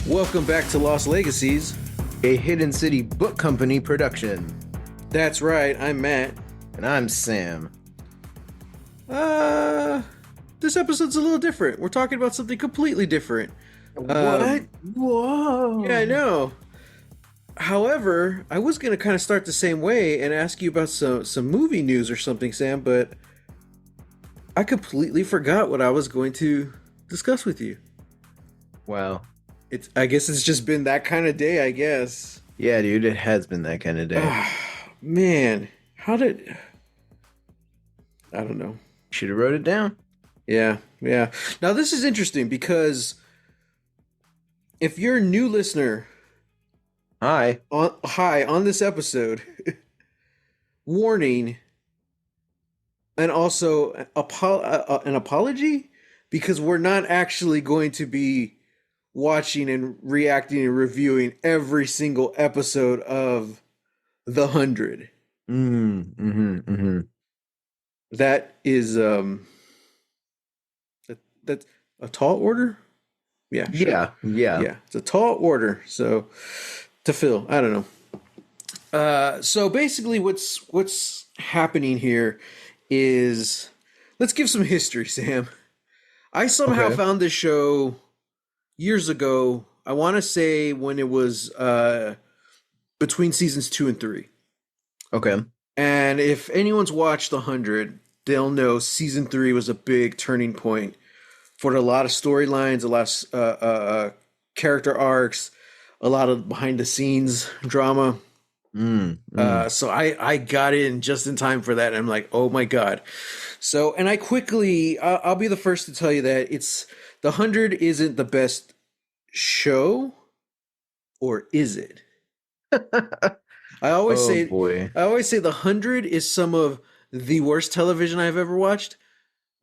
Welcome back to Lost Legacies. A Hidden City Book Company production. That's right, I'm Matt. And I'm Sam. This episode's a little different. We're talking about something completely different. What? Whoa. Yeah, I know. However, I was going to kind of start the same way and ask you about some movie news or something, Sam, but I completely forgot what I was going to discuss with you. Wow. I guess it's just been that kind of day, I guess. Yeah, dude, it has been that kind of day. Man, I don't know. Should have wrote it down. Yeah. Now, this is interesting because if you're a new listener... Hi. On this episode, warning, and also an apology, because we're not actually going to be watching and reacting and reviewing every single episode of The 100. That is that's a tall order. Yeah, sure. Yeah. It's a tall order. So to fill, I don't know. So basically, what's happening here is, let's give some history, Sam. I somehow found this show years ago. I want to say when it was between seasons 2 and 3. Okay. And if anyone's watched The 100, they'll know season 3 was a big turning point for a lot of storylines, a lot of character arcs, a lot of behind the scenes drama. So I got in just in time for that. And I'm like, oh my God. So, and I quickly, I'll be the first to tell you that The 100 isn't the best show, or is it? I always say The 100 is some of the worst television I've ever watched,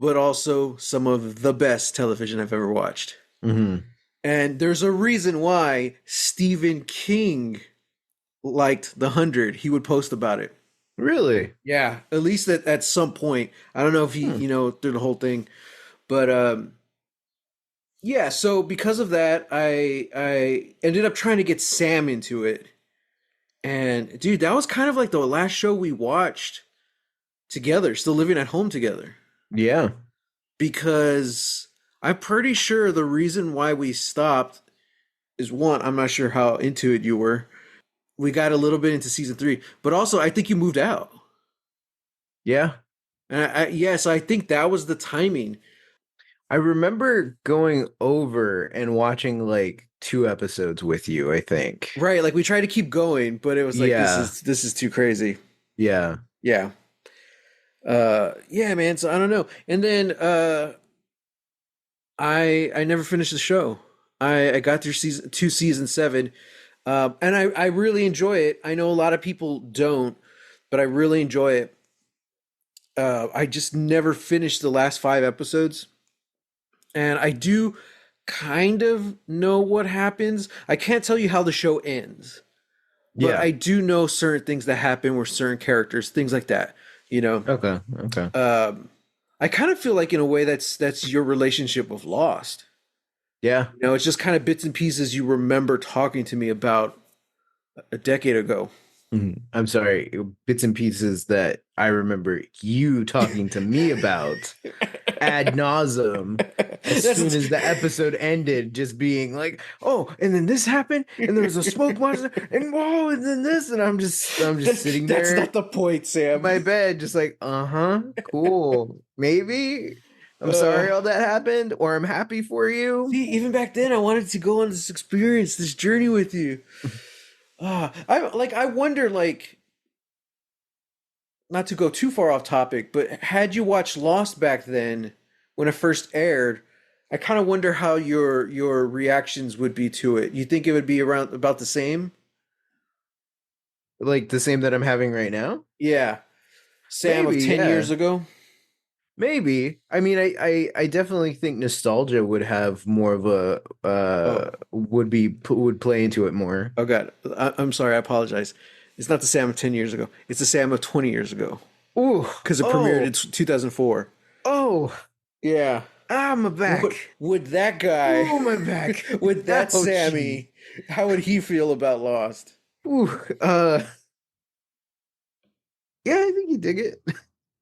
but also some of the best television I've ever watched. Mm-hmm. And there's a reason why Stephen King liked The 100. He would post about it. Really? Yeah, at least at some point. I don't know if he, through the whole thing. But yeah, so because of that, I ended up trying to get Sam into it. And dude, that was kind of like the last show we watched together, still living at home together. Yeah. Because I'm pretty sure the reason why we stopped is, one, I'm not sure how into it you were. We got a little bit into season 3, but also I think you moved out. Yeah. And so I think that was the timing. I remember going over and watching like 2 episodes with you, I think. Right, like we tried to keep going, but it was like, this is too crazy. Yeah. Yeah, man. So I don't know. And then I never finished the show. I got through season 7, and I really enjoy it. I know a lot of people don't, but I really enjoy it. I just never finished the last 5 episodes, and I do kind of know what happens. I can't tell you how the show ends, but I do know certain things that happen with certain characters, things like that. Okay. I kind of feel like, in a way, that's your relationship with Lost. Yeah. It's just kind of bits and pieces you remember talking to me about a decade ago. I'm sorry, bits and pieces that I remember you talking to me about ad nauseum as soon as the episode ended, just being like, oh, and then this happened, and there was a smoke monster, and whoa, and then this, and I'm just sitting there. That's not the point, Sam. In my bed, just like, cool, maybe. I'm sorry all that happened, or I'm happy for you. See, even back then, I wanted to go on this experience, this journey with you. I wonder, like, not to go too far off topic, but had you watched Lost back then when it first aired, I kind of wonder how your reactions would be to it. You think it would be around about the same? Like the same that I'm having right now? Yeah. Sam, maybe, of 10 years ago? Maybe. I mean, I definitely think nostalgia would have more of a would play into it more. Oh God, I'm sorry. I apologize. It's not the Sam of 10 years ago. It's the Sam of 20 years ago. Ooh, because it premiered in 2004. Oh, Yeah. Ah, my Would, back. would that guy, Oh, my back. would that Oh, jeez. Sammy, how would he feel about Lost? Ooh, yeah, I think you dig it.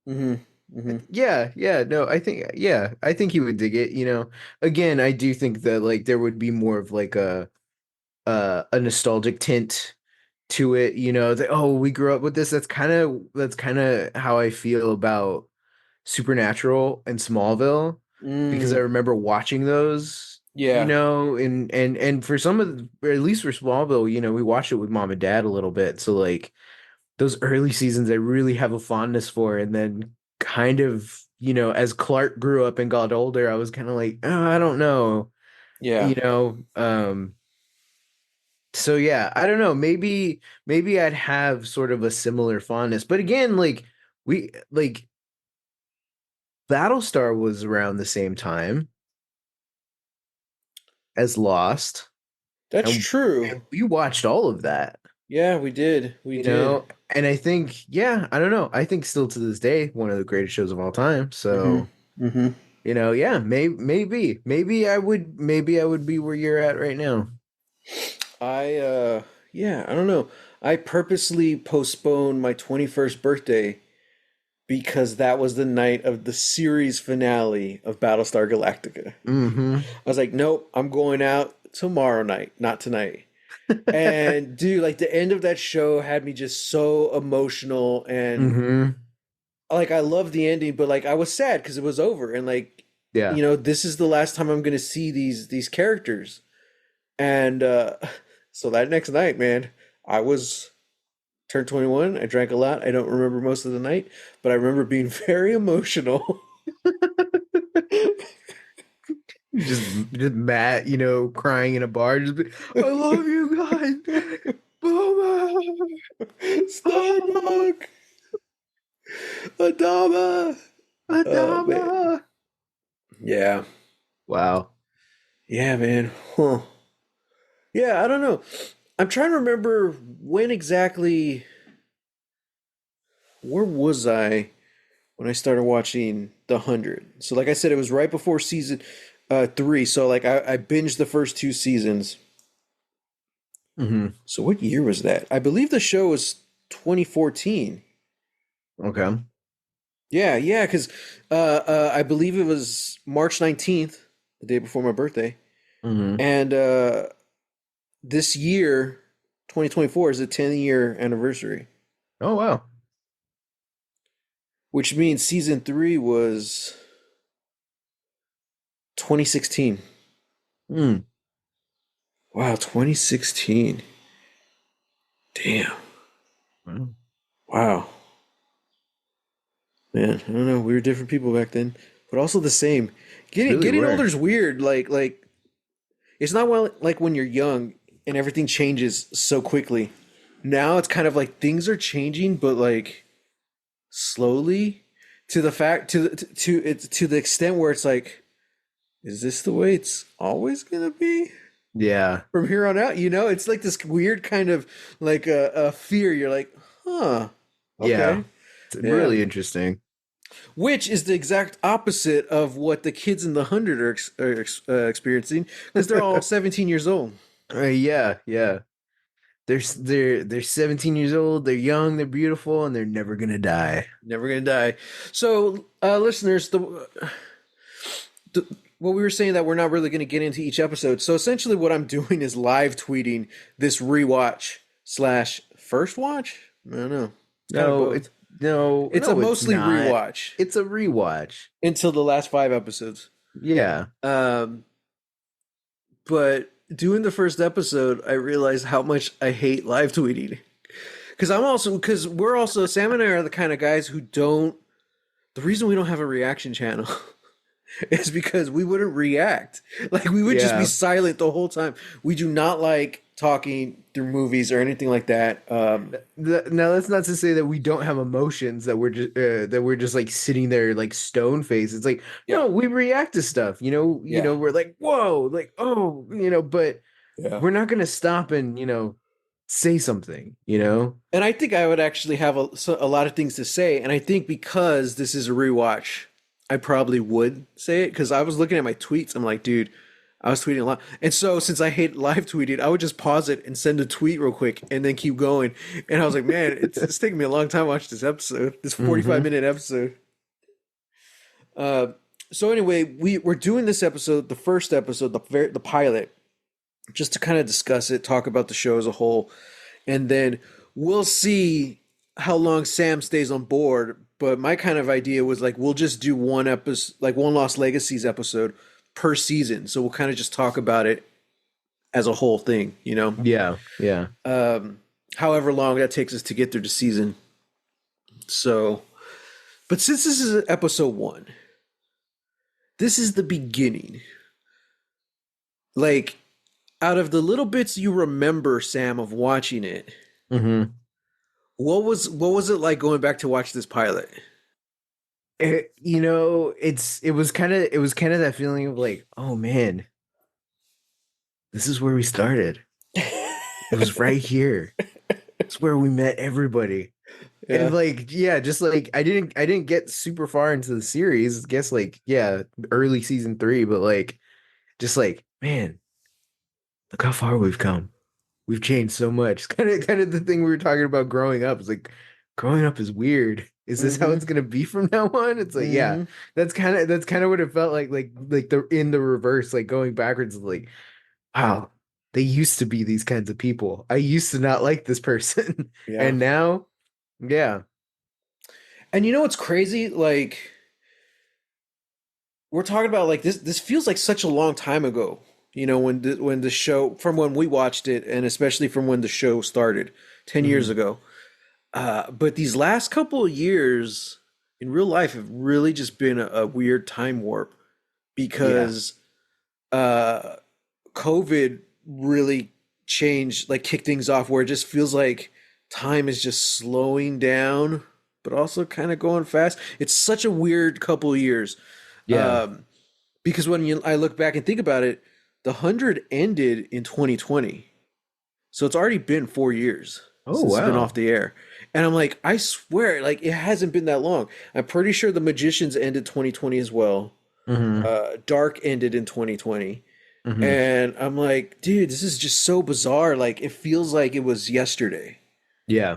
Hmm. Hmm. Yeah, no, I think he would dig it, you know. Again, I do think that like there would be more of like a nostalgic tint to it, you know, that oh, we grew up with this. That's kind of how I feel about Supernatural and Smallville because I Mm, remember watching those, you yeah, know, and for some of or at least for Smallville, you know, we watched it with mom and dad a little bit. So like those early seasons I really have a fondness for. And then kind of, you know, as Clark grew up and got older, I was kind of like, oh, I don't know, yeah. you know. So yeah, I don't know. Maybe I'd have sort of a similar fondness. But again, like we like Battlestar was around the same time as Lost, That's and, true. and we watched all of that, Yeah, we did. We you did. know. And I think, yeah, I don't know. I think still to this day, one of the greatest shows of all time. Hmm. So, Hmm. you know, yeah, maybe I would be where you're at right now. I yeah, I don't know. I purposely postponed my 21st birthday because that was the night of the series finale of Battlestar Galactica. Mm-hmm. I was like, nope, I'm going out tomorrow night, not tonight. And dude, like the end of that show had me just so emotional and Mm-hmm. like I love the ending, but like I was sad because it was over and like Yeah. this is the last time I'm gonna see these characters. And so that next night, man, I was turned 21. I drank a lot. I don't remember most of the night, but I remember being very emotional. Just Matt, you know, crying in a bar, I love you guys. Boomer. Oh, Starbuck, Adama. Oh Adama. man, yeah, Wow. yeah, man. Huh. Yeah, I don't know. I'm trying to remember when exactly. Where was I when I started watching The 100? So, like I said, it was right before season three. So, like, I binged the first two seasons. Hmm. So, what year was that? I believe the show was 2014. Okay. Yeah, yeah, because I believe it was March 19th, the day before my birthday. Hmm. And this year, 2024, is a 10-year anniversary, Oh wow. which means season three was 2016. Mm. Wow, 2016. Damn. Wow. Wow. Man, I don't know. We were different people back then, but also the same. Getting Really getting were. older is weird. Like it's not well like when you're young and everything changes so quickly. Now it's kind of like things are changing, but like slowly to the fact to it's to the extent where it's like, is this the way it's always gonna be Yeah. from here on out? It's like this weird kind of like a fear. You're like, huh, Yeah. okay, It's yeah. really interesting. Which is the exact opposite of what the kids in the 100 are experiencing because they're all 17 years old. Yeah, yeah. They're 17 years old, they're young, they're beautiful, and they're never gonna die. Never gonna die. So, listeners, the what we were saying that we're not really gonna get into each episode. So essentially, what I'm doing is live tweeting this rewatch slash first watch. I don't know. It's kind of No, both. it's no, It's a no, it's mostly not. rewatch It's a rewatch. until the last five episodes. Yeah. Um, but doing the first episode, I realized how much I hate live tweeting. Because we're also Sam and I are the kind of guys who don't. The reason we don't have a reaction channel is because we wouldn't react. Like we would just be Yeah. silent the whole time. We do not like talking through movies or anything like that. Now that's not to say that we don't have emotions that we're just like sitting there like stone faced. It's like Yeah, no, we react to stuff. yeah, We're like whoa, like oh, but yeah. we're not gonna stop and say something. And I think I would actually have a lot of things to say. And I think because this is a rewatch, I probably would say it because I was looking at my tweets. I'm like, dude, I was tweeting a lot. And so since I hate live tweeting, I would just pause it and send a tweet real quick and then keep going. And I was like, man, it's taking me a long time to watch this episode, this 45 Mm-hmm. minute episode. Uh, so anyway, we're doing this episode, the first episode, the pilot, just to kind of discuss it, talk about the show as a whole, and then we'll see how long Sam stays on board. But my kind of idea was like we'll just do one episode, like one Lost Legacies episode per season. So we'll kind of just talk about it as a whole thing, you know. Yeah, yeah. However long that takes us to get through the season. So, but since this is episode one, this is the beginning. Like, out of the little bits you remember, Sam, of watching it, Mm-hmm. what was it like going back to watch this pilot? It was kind of that feeling of like, oh man, this is where we started. It was right here. It's where we met everybody. And Yeah. like, yeah, just like I didn't get super far into the series. I guess like, yeah, early season 3, but like just like, man, look how far we've come. We've changed so much. Kind of the thing we were talking about growing up. It's like growing up is weird. Is this how Mm-hmm. it's gonna be from now on? It's like, yeah, Mm-hmm. that's kind of what it felt like the in the reverse, like going backwards, like, wow, they used to be these kinds of people. I used to not like this person. Yeah. And now, yeah. And you know what's crazy? Like, we're talking about like this feels like such a long time ago. You know, when the show from when we watched it, and especially from when the show started 10 years Hmm. ago. But these last couple of years in real life have really just been a weird time warp Yeah. because uh, COVID really changed, like kicked things off where it just feels like time is just slowing down, but also kind of going fast. It's such a weird couple of years. Yeah. Um, because I look back and think about it, the 100 ended in 2020. So it's already been 4 years Oh since it's been off wow. the air. And I'm like, I swear, like it hasn't been that long. I'm pretty sure The Magicians ended 2020 as well. Hmm. Dark ended in 2020. Hmm. And I'm like, dude, this is just so bizarre. Like it feels like it was yesterday. Yeah.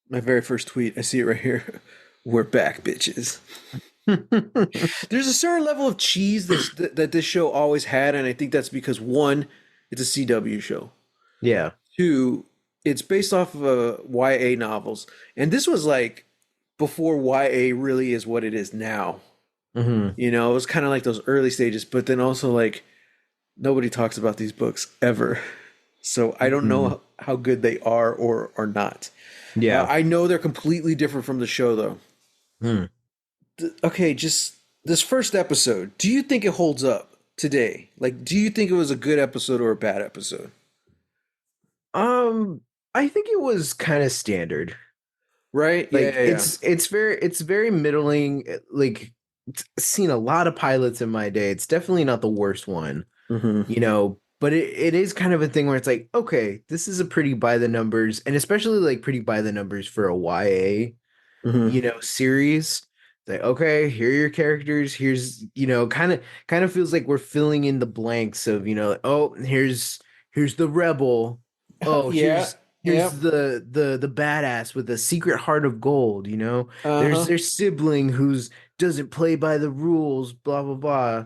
My very first tweet, I see it right here. We're back, bitches. There's a certain level of cheese that this show always had, and I think that's because one, it's a CW show. Yeah. Two, it's based off of YA novels, and this was like before YA really is what it is now. Hmm. You know, it was kind of like those early stages, but then also like nobody talks about these books ever, so I don't Hmm. know how good they are or are not. Yeah. I know they're completely different from the show, though. Hmm. Okay, just this first episode, do you think it holds up today? Like, do you think it was a good episode or a bad episode? Um, I think it was kind of standard. Right? Yeah, Like yeah, yeah. it's very middling. Like seen a lot of pilots in my day. It's definitely not the worst one, Mm-hmm. but it is kind of a thing where it's like, okay, this is a pretty by the numbers, and especially like pretty by the numbers for a YA, Mm-hmm. series. Like, okay, here are your characters. Here's, kind of feels like we're filling in the blanks of, oh, here's the rebel. Oh, Yeah. here's Yep. the badass with a secret heart of gold, There's Uh-huh. their sibling who's doesn't play by the rules, blah blah blah.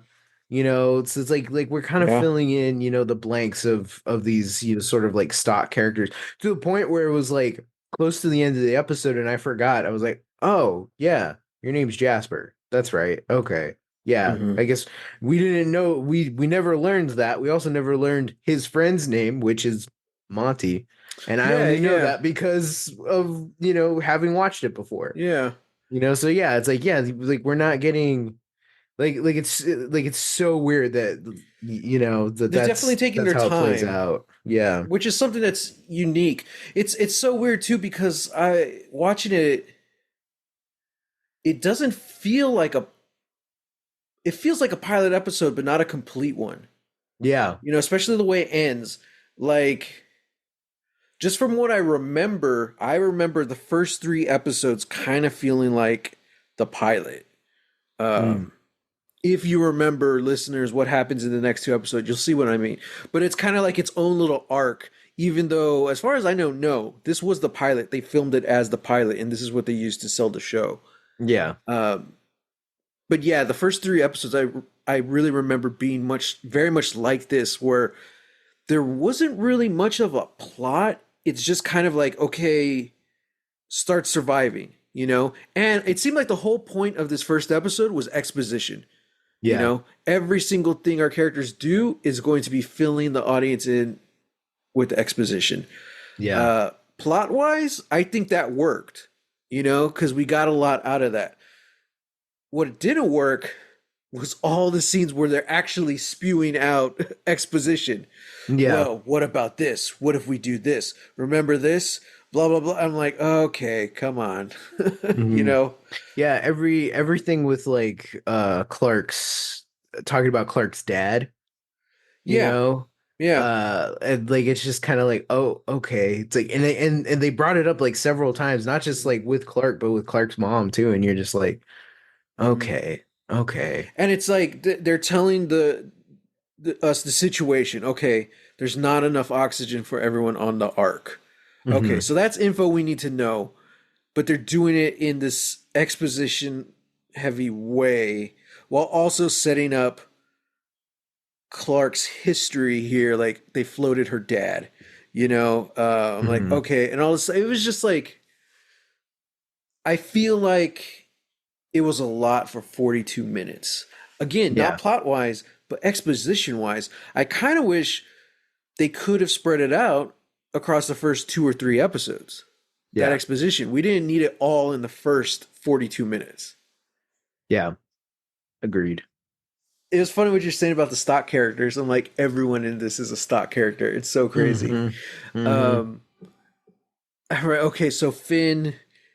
It's like we're kind of Yeah. filling in, the blanks of these, sort of like stock characters to the point where it was like close to the end of the episode and I forgot. I was like, "Oh, yeah, your name's Jasper." That's right. Okay. Yeah, Mm-hmm. I guess we didn't know we never learned that. We also never learned his friend's name, which is Monty. And I Yeah, only know yeah. that because of, having watched it before. Yeah. So yeah, it's like, yeah, like we're not getting like it's so weird that that They're definitely taking that's their how it plays time, out. Yeah. which is something that's unique. It's so weird too because I watching it, it doesn't feel like a it feels like a pilot episode, but not a complete one. Yeah. You know, especially the way it ends. Like, just from what I remember the first three episodes kind of feeling like the pilot. Mm. If you remember, listeners, what happens in the next two episodes, you'll see what I mean. But it's kind of like its own little arc, even though, as far as I know, no, this was the pilot. They filmed it as the pilot, and this is what they used to sell the show. Yeah. Um, but yeah, the first three episodes, I really remember being very much like this, where there wasn't really much of a plot. It's just kind of like, okay, start surviving, you know? And it seemed like the whole point of this first episode was exposition. You Yeah. know, every single thing our characters do is going to be filling the audience in with exposition. Yeah. Plot wise, I think that worked, you know, because we got a lot out of that. What didn't work was all the scenes where they're actually spewing out exposition. Yeah. Well, what about this? What if we do this? Remember this? Blah blah blah. I'm like, okay, come on, you Hmm. know? Yeah, everything with like Clark's talking about Clark's dad, you Yeah, know? yeah, And like it's just kind of like, oh, okay. It's like and they brought it up like several times, not just like with Clark, but with Clark's mom too, and you're just like, hmm okay, okay. and it's like they're telling us the situation. Okay, there's not enough oxygen for everyone on the ark. Okay, Hmm. so that's info we need to know, but they're doing it in this exposition heavy way while also setting up Clark's history here. Like they floated her dad, you know. I'm like, Hmm. okay, and all this. It was just like I feel like it was a lot for 42 minutes. Again, not Yeah. plot wise, but exposition wise. I kind of wish they could have spread it out across the first two or three episodes. That Yeah. exposition. We didn't need it all in the first 42 minutes. Yeah. Agreed. It was funny what you're saying about the stock characters. I'm like, everyone in this is a stock character. It's so crazy. Hmm. Hmm. Um, all right, okay, so Finn,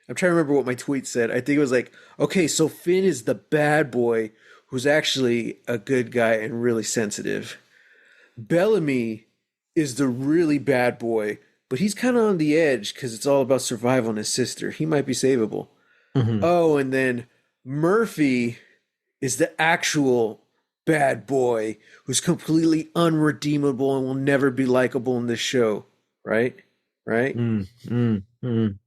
I'm trying to remember what my tweet said. I think it was like, okay, so Finn is the bad boy who's actually a good guy and really sensitive. Bellamy is the really bad boy, but he's kind of on the edge because it's all about survival and his sister. He might be savable. Hmm. Oh, and then Murphy is the actual bad boy who's completely unredeemable and will never be likable in this show. Right? Right? Mm, mm, mm.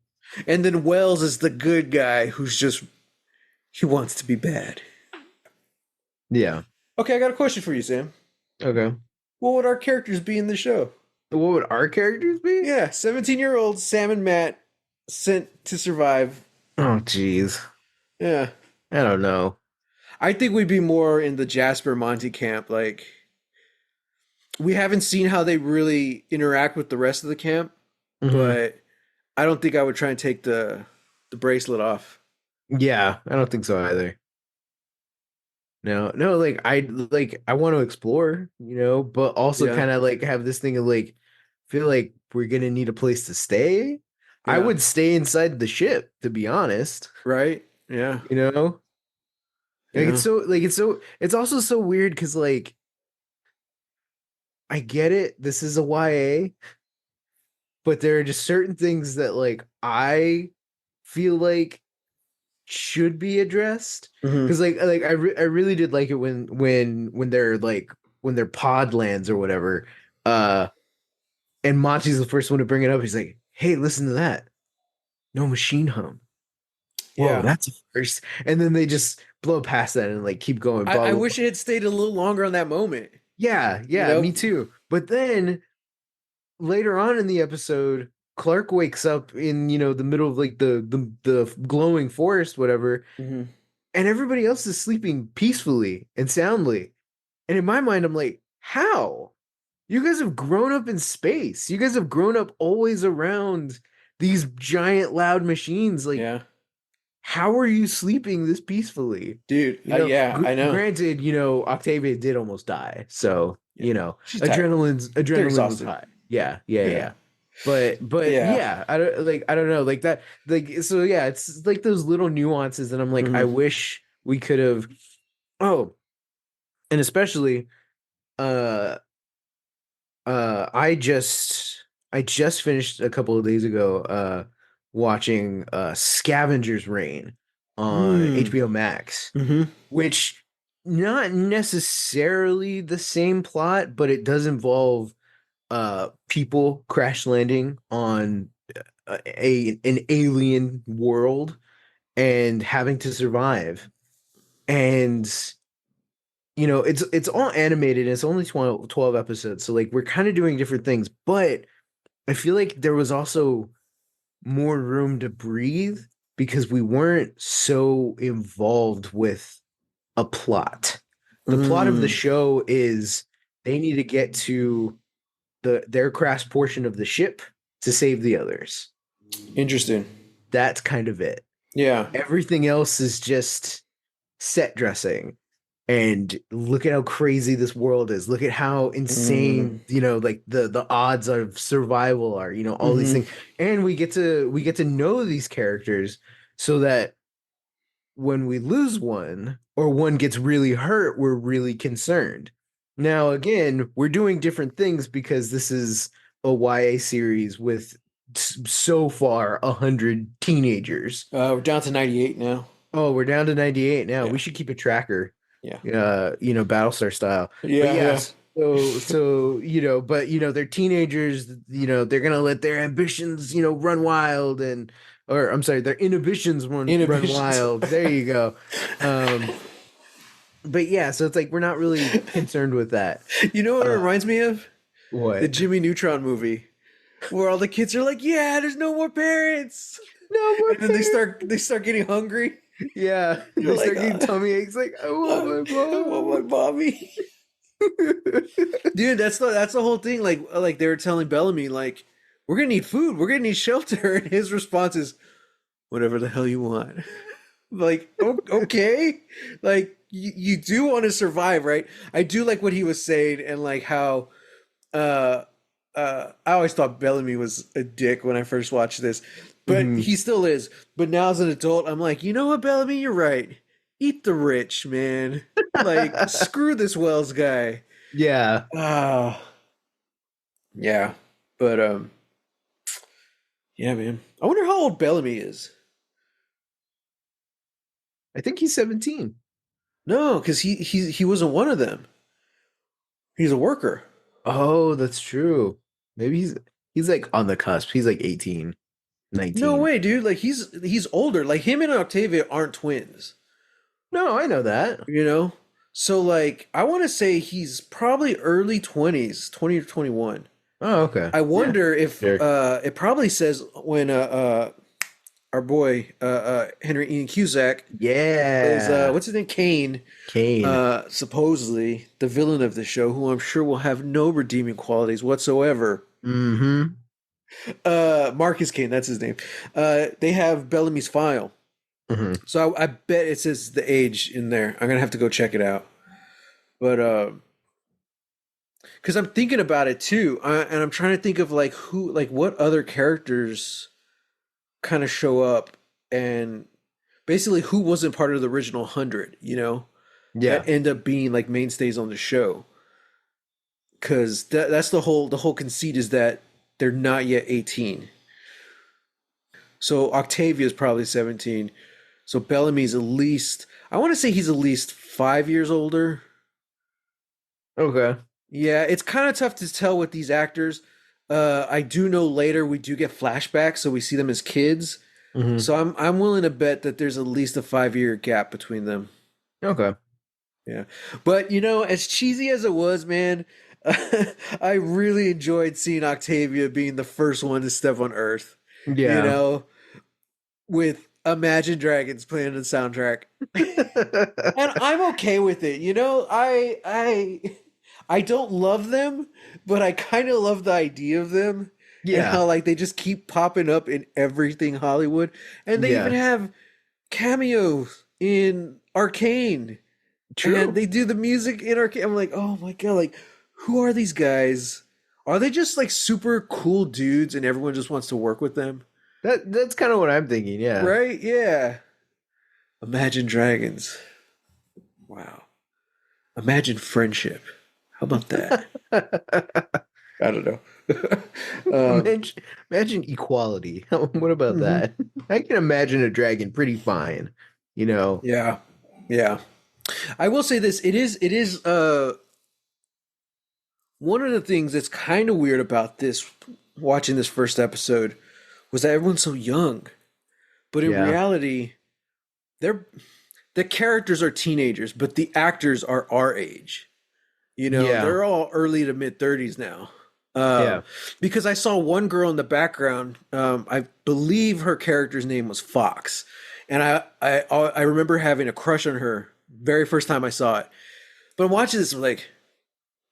And then Wells is the good guy who's just, he wants to be bad. Yeah. Okay, I got a question for you, Sam. Okay. What would our characters be in the show? What would our characters be? Yeah, 17-year-old Sam and Matt sent to survive. Oh, jeez. Yeah. I don't know. I think we'd be more in the Jasper Monty camp. Like, we haven't seen how they really interact with the rest of the camp, Hmm. but I don't think I would try and take the bracelet off. Yeah, I don't think so either. No, no, I want to explore, but also Yeah, kind of like have this thing of like feel like we're gonna need a place to stay. I yeah, would stay inside the ship, to be honest. right? Yeah, You know? Like yeah. it's also so weird because like I get it, this is a YA, but there are just certain things that like I feel like should be addressed hmm because I really did like it when they're like when they're pod lands or whatever uh and Monty's the first one to bring it up. He's like, hey, listen to that, no machine hum. Whoa, Yeah. that's a first. And then they just blow past that and like keep going, blah I blah blah. wish it had stayed a little longer on that moment. Yeah, You yeah, know? me too. But then later on in the episode, Clark wakes up in the middle of like the glowing forest, whatever, hmm and everybody else is sleeping peacefully and soundly. And in my mind, I'm like, how? You guys have grown up in space. You guys have grown up always around these giant loud machines. Like, Yeah, how are you sleeping this peacefully? dude. Yeah, I know. Granted, Octavia did almost die. So, Yeah, she's tired. They're adrenaline was exhausted. high. Yeah, yeah, Yeah, yeah. But yeah. yeah, I don't know. Like that, like so yeah, it's like those little nuances and I'm like, I hmm wish we could have oh, and especially uh I just finished a couple of days ago watching Scavenger's Reign. on Mm. HBO Max, Mm-hmm. which not necessarily the same plot, but it does involve people crash landing on an alien world and having to survive. And it's all animated and it's only 12 episodes. So like we're kind of doing different things, but I feel like there was also more room to breathe because we weren't so involved with a plot. The plot of the Mm. show is they need to get to their crash portion of the ship to save the others. Interesting. That's kind of it. Yeah. Everything else is just set dressing. And look at how crazy this world is. Look at how Mm. insane, like the odds of survival are, all these Mm-hmm. things. And we get to know these characters so that when we lose one or one gets really hurt, we're really concerned. Now, again, we're doing different things because this is a YA series with so far 100 teenagers. We're down to 98 now. Oh, we're down to 98 now. Yeah. We should keep a tracker, Yeah. Battlestar style. But Yeah. Yeah. yes, so but they're teenagers, they're gonna let their ambitions, run wild or I'm sorry, their inhibitions run Inhibitions. wild. There you go. Um, but yeah, so it's like we're not really concerned with that. You know what it Uh, reminds me of? The what? Jimmy Neutron movie, where all the kids are like, "Yeah, there's no more parents," No more and then parents. they start getting hungry. Yeah, They're they like, start getting tummy aches. Like, I want my I want my mom. mommy." Dude, that's the whole thing. Like they were telling Bellamy, like, we're gonna need food, we're gonna need shelter, and his response is, "Whatever the hell you want." Like, okay, like you do want to survive, right? I do like what he was saying, and like how uh I always thought Bellamy was a dick when I first watched this, but Mhm. he still is. But now as an adult, I'm like, you know what, Bellamy, you're right. Eat the rich, man. Like, screw this Wells guy. Yeah, Ah, yeah. But yeah, man. I wonder how old Bellamy is. I think he's 17. No, because he wasn't one of them. He's a worker. Oh, that's true. Maybe he's like on the cusp. He's like 18, No 19. way, dude. Like he's older. Like him and Octavia aren't twins. No, I know that. You know? So like I want to say he's probably early 20s, 20 or 21. Oh, okay. I Yeah. wonder if Sure. it probably says when our boy Henry Ian Cusack is Yeah. what's his name? Kane, Kane. supposedly the villain of the show, who I'm sure will have no redeeming qualities whatsoever. Mm-hmm. Marcus Kane, that's his name. They have Bellamy's file. Mm-hmm. So I bet it says the age in there. I'm gonna have to go check it out. But because I'm thinking about it too, and I'm trying to think of like who, like what other characters kind of show up, and basically who wasn't part of the original 100, that Yeah. end up being like mainstays on the show. Because that's the whole conceit is that they're not yet 18. So Octavia's probably 17. So Bellamy's at least, I want to say he's at least 5 years older. Okay. Yeah, it's kind of tough to tell with these actors. I do know later we do get flashbacks, so we see them as kids. Mm-hmm. So I'm willing to bet that there's at least a 5 year gap between them. Okay. Yeah, but as cheesy as it was, man, I really enjoyed seeing Octavia being the first one to step on Earth. You Yeah. know, with Imagine Dragons playing the soundtrack. And I'm okay with it. I don't love them, but I kind of love the idea of them and Yeah. how like they just keep popping up in everything Hollywood. And they even Yeah. have cameos in Arcane. And True. they do the music in Arcane. I'm like, "Oh my God, like who are these guys? Are they just like super cool dudes and everyone just wants to work with them?" That's kind of what I'm thinking. Yeah. Right? Yeah. Imagine Dragons. Wow. Imagine friendship. How about that? I don't know. um, Imagine equality. What about mhm. that? I can imagine a dragon pretty fine. you know. Yeah. Yeah. I will say this, it is one of the things that's kind of weird about this watching this first episode was that everyone's so young. But in Yeah. reality, they're the characters are teenagers, but the actors are our age. You know, Yeah. they're all early to mid 30s now. Um, Yeah. because I saw one girl in the background. I believe her character's name was Fox, and I remember having a crush on her very first time I saw it. But I'm watching this, I'm like,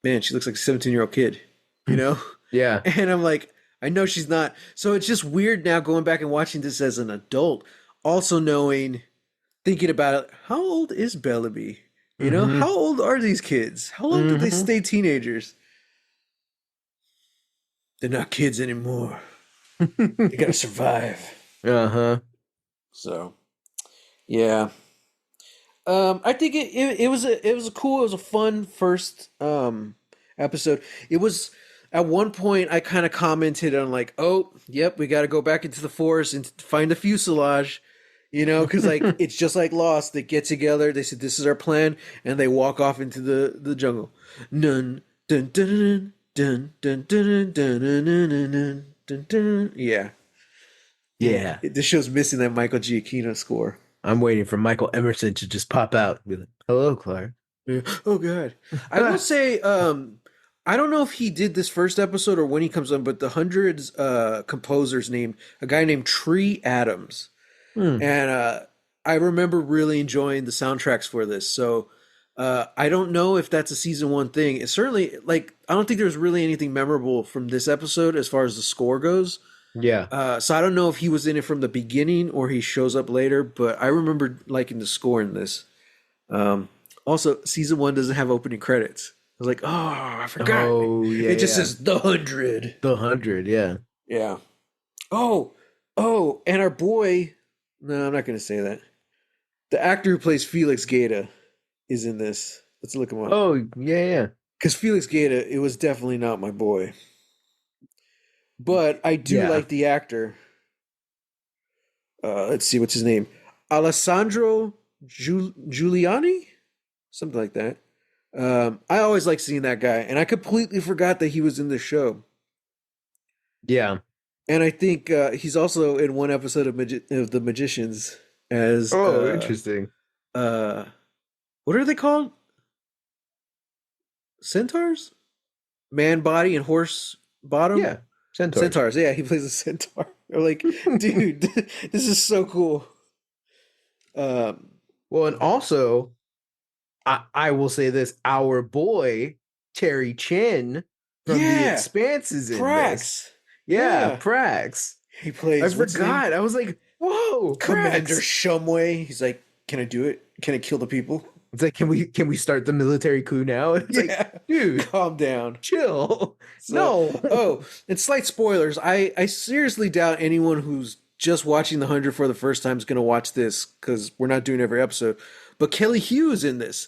man, she looks like a 17-year-old kid, you know? Yeah. And I'm like, I know she's not. So it's just weird now going back and watching this as an adult, also knowing, thinking about it, how old is Bellamy? You know, Mm-hmm. how old are these kids? How long did they Mm-hmm. stay teenagers? They're not kids anymore. They gotta survive. Uh-huh. So yeah. I think it was a cool, it was a fun first episode. It was at one point I kind of commented on like, oh, yep, we got to go back into the forest and find the fuselage, you know, because like it's just like Lost. They get together, they said this is our plan, and they walk off into the jungle. Dun dun dun dun dun dun dun dun dun dun dun dun dun. Yeah, yeah. Yeah. This show's missing that Michael Giacchino score. I'm waiting for Michael Emerson to just pop out and be like, hello, Clark. Yeah. Oh God. I will say, I don't know if he did this first episode or when he comes on, but the hundreds composer's name, a guy named Tree Adams. Hmm. And I remember really enjoying the soundtracks for this. So I don't know if that's a season one thing. It's certainly like I don't think there's really anything memorable from this episode as far as the score goes. Yeah. So I don't know if he was in it from the beginning or he shows up later, but I remember liking the score in this. Um, Also, season one doesn't have opening credits. I was like, oh, I forgot. Oh, yeah, It just yeah. says the 100. The 100, yeah. Yeah. Oh, and our boy. No, I'm not going to say that. The actor who plays Felix Gaeta is in this. Let's look him up. Oh, yeah, yeah. Because Felix Gaeta, it was definitely not my boy. But I do Yeah. like the actor. Let's see, what's his name? Alessandro Giuliani? Something like that. I always like seeing that guy, and I completely forgot that he was in the show. Yeah. And I think he's also in one episode of, of The Magicians as Oh, interesting. uh, what are they called? Centaurs? Man body and horse bottom? Yeah. Centaurs. Centaurs. Yeah, he plays a centaur. They're like, dude, this is so cool. Um, Well, and also, I will say this, our boy, Terry Chin from The yeah, Expanse is in this. Prax. Yeah, Yeah, Prax. he I plays what's his name? forgot. I was like, whoa, Commander Prax. Shumway. He's like, can I do it? Can I kill the people? It's like, can we start the military coup now? It's like, Yeah, dude, calm down. chill. So, No. oh, and slight spoilers. I seriously doubt anyone who's just watching The 100 for the first time is going to watch this because we're not doing every episode. But Kelly Hughes in this,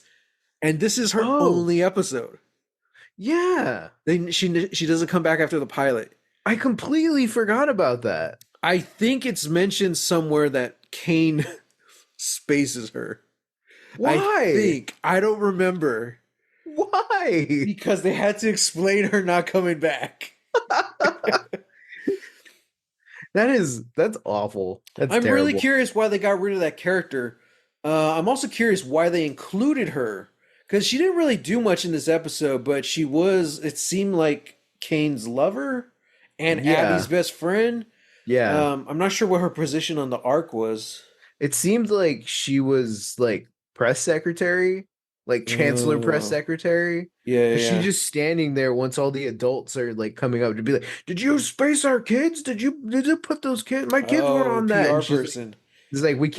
and this is her Oh, only episode. yeah. She doesn't come back after the pilot. I completely forgot about that. I think it's mentioned somewhere that Kane spaces her. I Why? think I don't remember Why? because they had to explain her not coming back. That's awful. That's I'm really terrible. curious why they got rid of that character. I'm also curious why they included her because she didn't really do much in this episode, but she was. It seemed like Kane's lover and Abby's Yeah. best friend. Yeah. I'm not sure what her position on the arc was. It seemed like she was like press secretary, like chancellor press Oh, secretary. yeah, yeah, Cause she's yeah. just standing there once all the adults are like coming up to be like, "Did you space our kids? Did you put those kids? My kids were Oh, on that." PR And she's like, person. "It's like we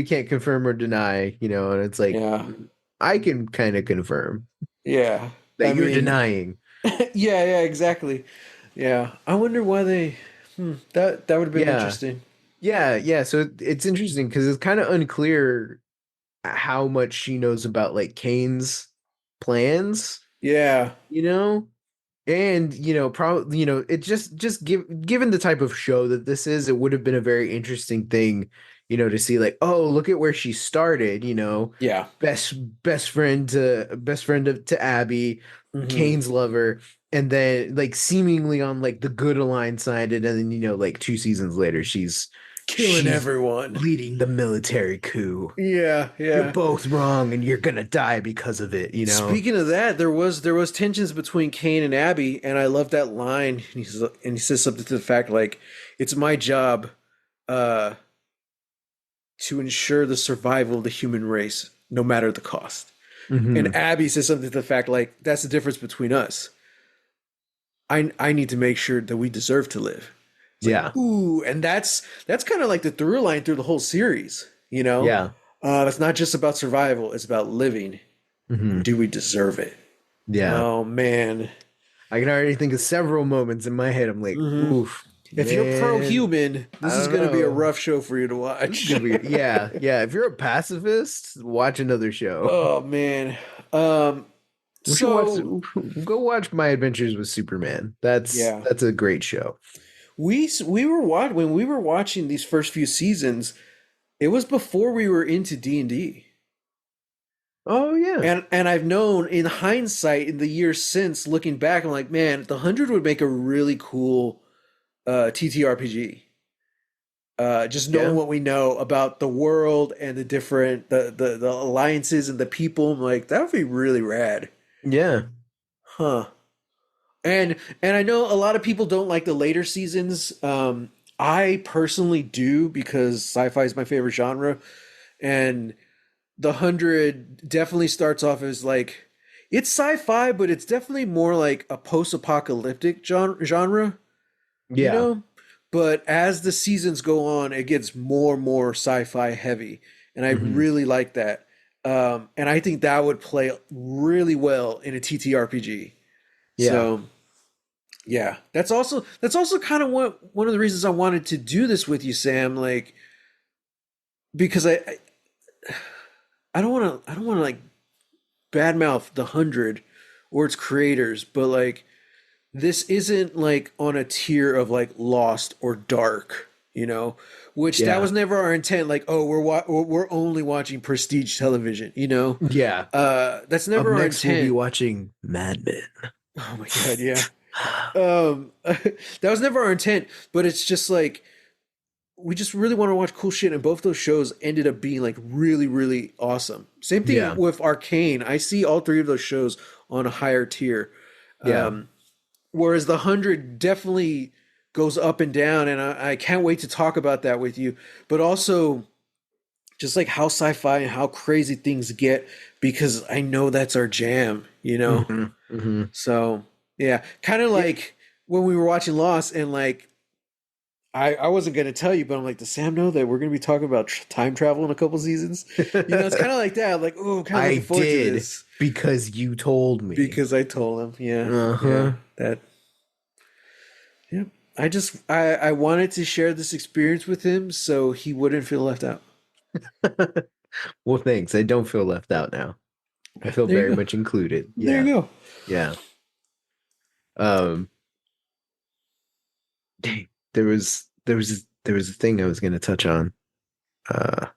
can't confirm or deny, you know." And it's like, Yeah, I can kind of confirm yeah. I that you're mean, denying. yeah, yeah, exactly. Yeah, I wonder why they. That would have been Yeah, interesting. yeah. So it's interesting because it's kind of unclear how much she knows about like Kane's plans, Yeah, you know? And probably it just given the type of show that this is, it would have been a very interesting thing to see like, oh, look at where she started, Yeah. best best friend to Abby, Hmm. Kane's lover, and then like seemingly on like the good aligned side, and then like 2 seasons later, Killing she's everyone. leading the military coup. Yeah, You're yeah. both wrong, and you're gonna die because of it. Speaking of that, there was tensions between Kane and Abby, and I love that line. And he says something to the fact like, "It's my job uh, to ensure the survival of the human race, no matter the cost." And Hmm. Abby says something to the fact like, "That's the difference between us. I need to make sure that we deserve to live." It's like, Yeah, ooh, and that's kind of like the through line through the whole series. yeah. It's not just about survival; it's about living. And Hmm. do we deserve it? Yeah. Oh man. I can already think of several moments in my head. I'm like, Hmm. oof, If you're man. pro-human, I this is don't going to be a know. rough show for you to This is watch. gonna be, yeah, yeah. If you're a pacifist, watch another show. Oh man. Um. We should watch. So Go watch My Adventures with Superman. That's yeah, that's a great show. we were when we were watching these first few seasons. It was before we were into D&D. Oh yeah, And I've known in hindsight in the years since looking back, I'm like, man, the 100 would make a really cool TTRPG. Just knowing yeah, what we know about the world and the different the alliances and the people, I'm like, that would be really rad. yeah, Huh. And I know a lot of people don't like the later seasons. I personally do because sci-fi is my favorite genre, and the 100 definitely starts off as like it's sci-fi, but it's definitely more like a post-apocalyptic genre, you yeah. know? But as the seasons go on, it gets more and more sci-fi heavy, and I Hmm. really like that. And I think that would play really well in a TTRPG. Yeah. So yeah, that's also kind of one of the reasons I wanted to do this with you, Sam. Like because I don't want to like badmouth the 100 or its creators, but like this isn't like on a tier of like Lost or Dark, which that Yeah. was never our intent. Like, oh, we're only watching prestige television. Yeah. That's Up never our next, we'll be intent. watching Mad Men. Oh my god, yeah. That was never our intent, but it's just like we just really want to watch cool shit, and both those shows ended up being like really, really awesome. Same thing Yeah. with Arcane. I see all three of those shows on a higher tier. Yeah. Um, Whereas the 100 definitely goes up and down, and I can't wait to talk about that with you. But also, just like how sci-fi and how crazy things get, because I know that's our jam. Hmm. Hmm. So yeah, kind of Yeah. like when we were watching Lost, and like I wasn't gonna tell you, but I'm like, does Sam know that we're gonna be talking about time travel in a couple seasons? It's kind of like that. I'm like, oh, I'm kind of I looking forward to did this because you told me. because I told him. Yeah, yeah, Uh-huh. that. Yeah, I wanted to share this experience with him so he wouldn't feel left out. Well, thanks. I don't feel left out now. I feel There you very go. much included. There Yeah. you go. Yeah. Um, dang, there was a thing I was gonna touch on. Uh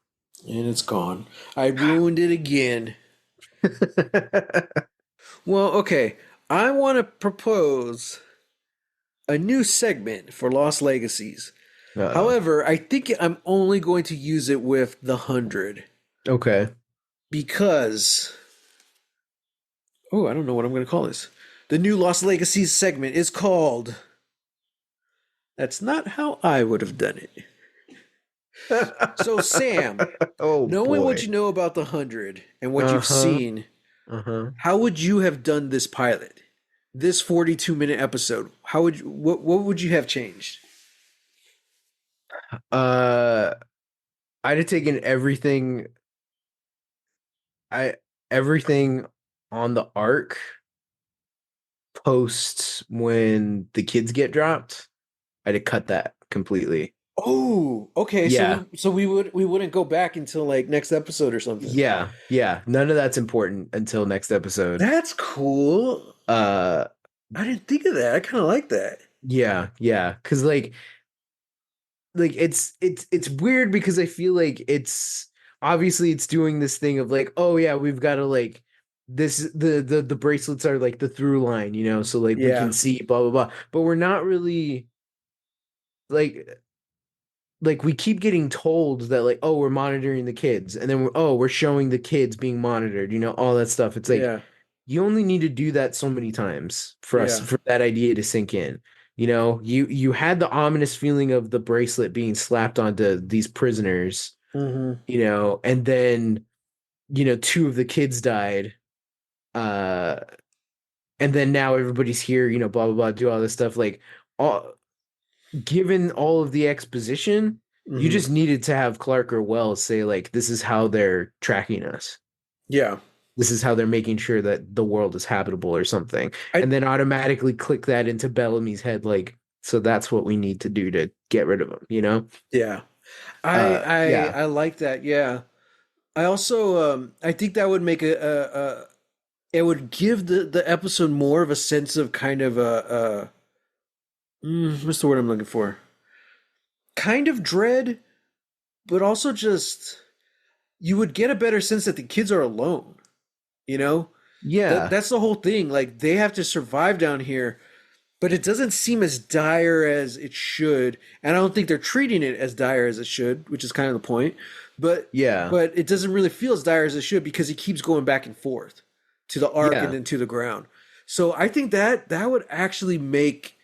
And it's gone. I ruined it again. Well, okay. I want to propose a new segment for Lost Legacies. uh However, I think I'm only going to use it with the 100 okay. because I don't know what I'm going to call this. The new Lost Legacies segment is called That's Not How I Would Have Done It. So, Sam, Oh knowing what you boy. know about the 100 and what you've Uh-huh. seen, Uh-huh. how would you have done this pilot? This 42-minute episode? How would you what would you have changed? Uh I'd have taken I everything on the arc post when the kids get dropped. I'd have cut that completely. Oh, okay. So Yeah. we wouldn't go back until like next episode or something. Yeah. Yeah. None of that's important until next episode. That's cool. Uh I didn't think of that. I kind of like that. yeah, yeah. Cause like like it's weird because I feel like it's obviously it's doing this thing of like, oh yeah, we've got to like this the bracelets are like the through line, you know, so like we Yeah. can see blah blah blah, but we're not really like we keep getting told that like, oh, we're monitoring the kids, and then we're showing the kids being monitored, you know, all that stuff. It's like Yeah. you only need to do that so many times for us Yeah. for that idea to sink in. You know, you had the ominous feeling of the bracelet being slapped onto these prisoners, Hmm. you know, and then, you know, two of the kids died. Uh, and then now everybody's here, you know, blah blah blah, do all this stuff. Like all given all of the exposition, you Hmm. just needed to have Clark or Wells say, like, this is how they're tracking us. Yeah. This is how they're making sure that the world is habitable or something. I And then automatically click that into Bellamy's head, like, so that's what we need to do to get rid of him, you know? yeah. Yeah. I like that. Yeah. I also I think that would make it would give the episode more of a sense of kind of what's the word I'm looking for? Kind of dread, but also just you would get a better sense that the kids are alone, you know? Yeah. That's the whole thing. Like they have to survive down here, but it doesn't seem as dire as it should. And I don't think they're treating it as dire as it should, which is kind of the point. But Yeah. it doesn't really feel as dire as it should because he keeps going back and forth to the arc and Yeah. then to the ground. So I think that would actually make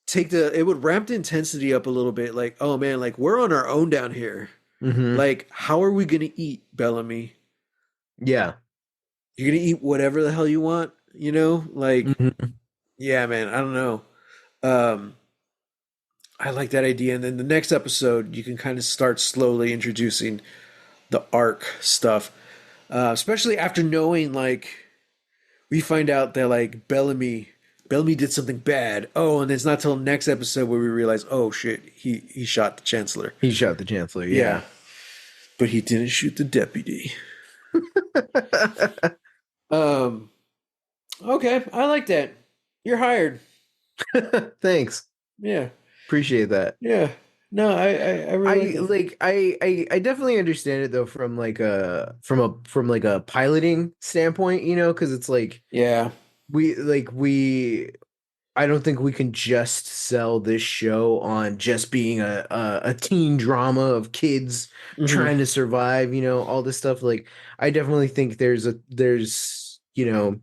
take the it would ramp the intensity up a little bit. Like, oh man, like we're on our own down here. Hmm. Like, how are we gonna eat, Bellamy? Yeah. You're gonna eat whatever the hell you want, you know? Like, Hmm. yeah, man, I don't know. Um, I like that idea. And then the next episode, you can kind of start slowly introducing the arc stuff, especially after knowing like we find out that like Bellamy did something bad. Oh, and it's not till next episode where we realize, oh shit, he shot the chancellor. He shot the chancellor. Yeah, Yeah. but he didn't shoot the deputy. Um, okay, I like that. You're hired. Thanks. Yeah, Appreciate that. yeah. No, I really like I that. like I definitely understand it though from like from like a piloting standpoint, you know, because it's like Yeah. we I don't think we can just sell this show on just being a teen drama of kids Hmm. trying to survive, you know, all this stuff. Like I definitely think there's you know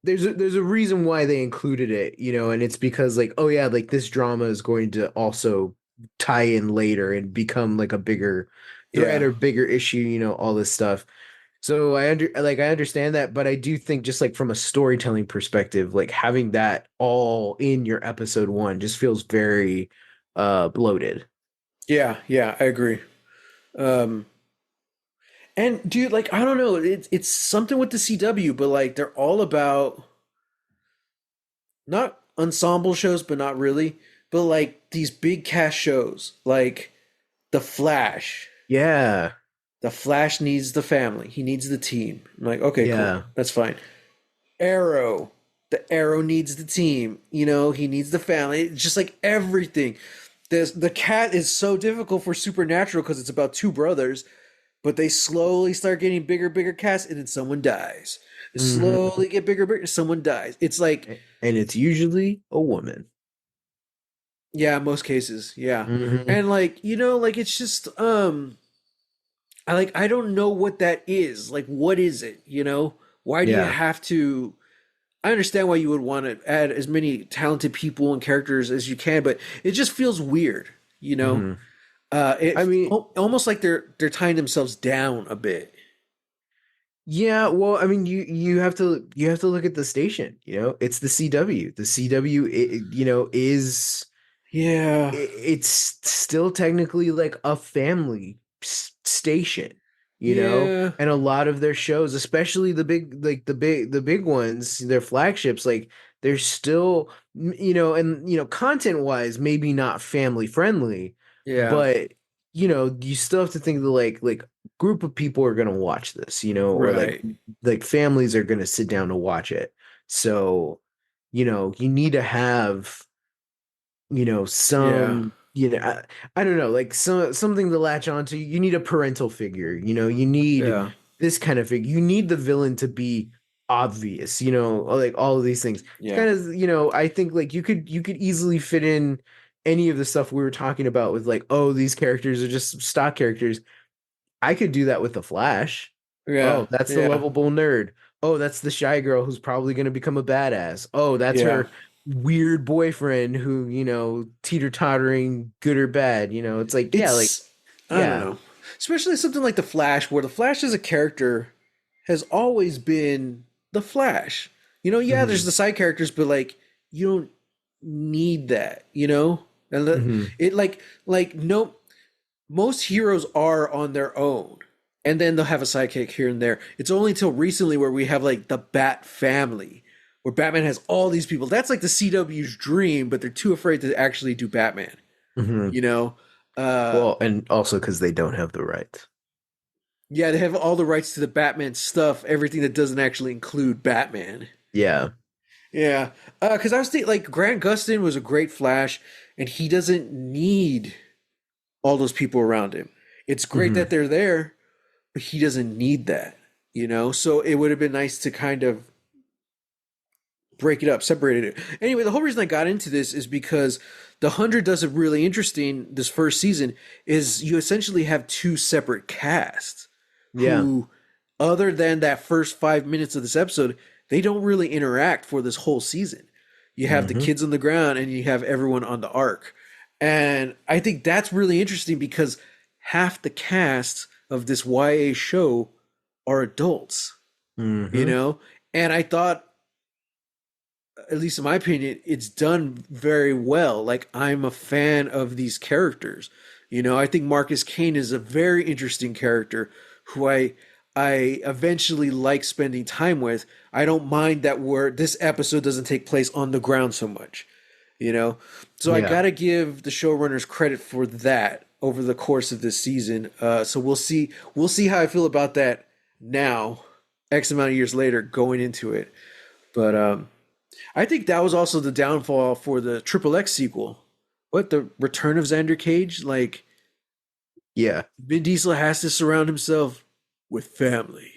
there's a reason why they included it, you know, and it's because like, oh yeah, like this drama is going to also tie in later and become like a bigger threat Yeah. or bigger issue, you know, all this stuff. So I understand that, but I do think just like from a storytelling perspective, like having that all in your episode one just feels very bloated. Yeah. Yeah. I agree. Um, and dude, like I don't know, it's something with the CW, but like they're all about not ensemble shows, but not really, but like these big cast shows, like The Flash. Yeah. The Flash needs the family. He needs the team. I'm like, okay, cool, Yeah. that's fine. Arrow. The Arrow needs the team. You know, he needs the family. It's just like everything. The cat is so difficult for Supernatural because it's about two brothers, but they slowly start getting bigger, bigger cast, and then someone dies. Hmm. Slowly get bigger, bigger, someone dies. It's like, And it's usually a woman. yeah, most cases, yeah. Hmm. And like, you know, like it's just I don't know what that is. Like, what is it? You know? Why do you Yeah. have to I understand why you would want to add as many talented people and characters as you can, but it just feels weird, you know? Hmm. I mean, Almost like they're tying themselves down a bit. yeah, well, I mean, you have to look at the station. You know, it's the CW. The CW, you know, Yeah. it's still technically like a family station. You know, Yeah. and a lot of their shows, especially the big ones, their flagships, like they're still, you know, and you know, content wise, maybe not family friendly, Yeah. but you know, you still have to think that like group of people are going to watch this, you know, or Right. like families are going to sit down to watch it. So, you know, you need to have, you know, Yeah. I don't know, like something to latch onto. You need a parental figure, you need Yeah, this kind of figure. You need the villain to be obvious, like all of these things. It's yeah, kind of, I think like you could easily fit in any of the stuff we were talking about with like, oh, these characters are just stock characters. I could do that with the Flash. yeah, Oh, that's the yeah, lovable nerd. Oh, that's the shy girl who's probably going to become a badass. Oh, that's yeah. her weird boyfriend who, teeter-tottering, good or bad. It's like, yeah, like, It's I don't yeah. know, especially something like the Flash, where the Flash as a character has always been the Flash. Yeah, there's Hmm. the side characters, but like you don't need that, and Hmm. it like no, most heroes are on their own, and then they'll have a sidekick here and there. It's only until recently where we have like the Bat family, where Batman has all these people. That's like the CW's dream, but they're too afraid to actually do Batman. Hmm. You know, uh, Well, and also because they don't have the rights. yeah, they have all the rights to the Batman stuff, everything that doesn't actually include Batman. Yeah. Yeah, because I was thinking like Grant Gustin was a great Flash, and he doesn't need all those people around him. It's great Hmm. that they're there, but he doesn't need that. So it would have been nice to kind of break it up, separate it. Anyway, the whole reason I got into this is because the 100 does it really interesting this first season is you essentially have two separate casts Yeah. who, other than that first 5 minutes of this episode, they don't really interact for this whole season. You have the Hmm. kids on the ground and you have everyone on the arc. And I think that's really interesting because half the cast of this YA show are adults, you Hmm. know? And I thought, at least in my opinion, it's done very well. Like, I'm a fan of these characters. I think Marcus Kane is a very interesting character who I eventually like spending time with. I don't mind that where this episode doesn't take place on the ground so much, you know? So I Yeah. gotta give the showrunners credit for that over the course of this season. So we'll see how I feel about that now, X amount of years later, going into it. But I think that was also the downfall for the Triple X sequel. What, the Return of Xander Cage? Like, Yeah. Vin Diesel has to surround himself with family.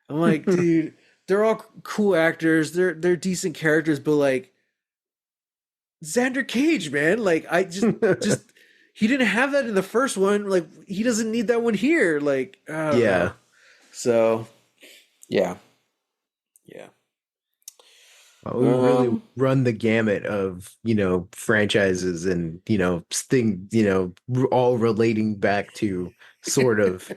I'm like, dude, they're all cool actors. They're decent characters, but like Xander Cage, man, like I just he didn't have that in the first one. Like he doesn't need that one here. Like I don't know. Yeah. So yeah, yeah. Well, we really Um, run the gamut of, franchises and, thing, all relating back to sort of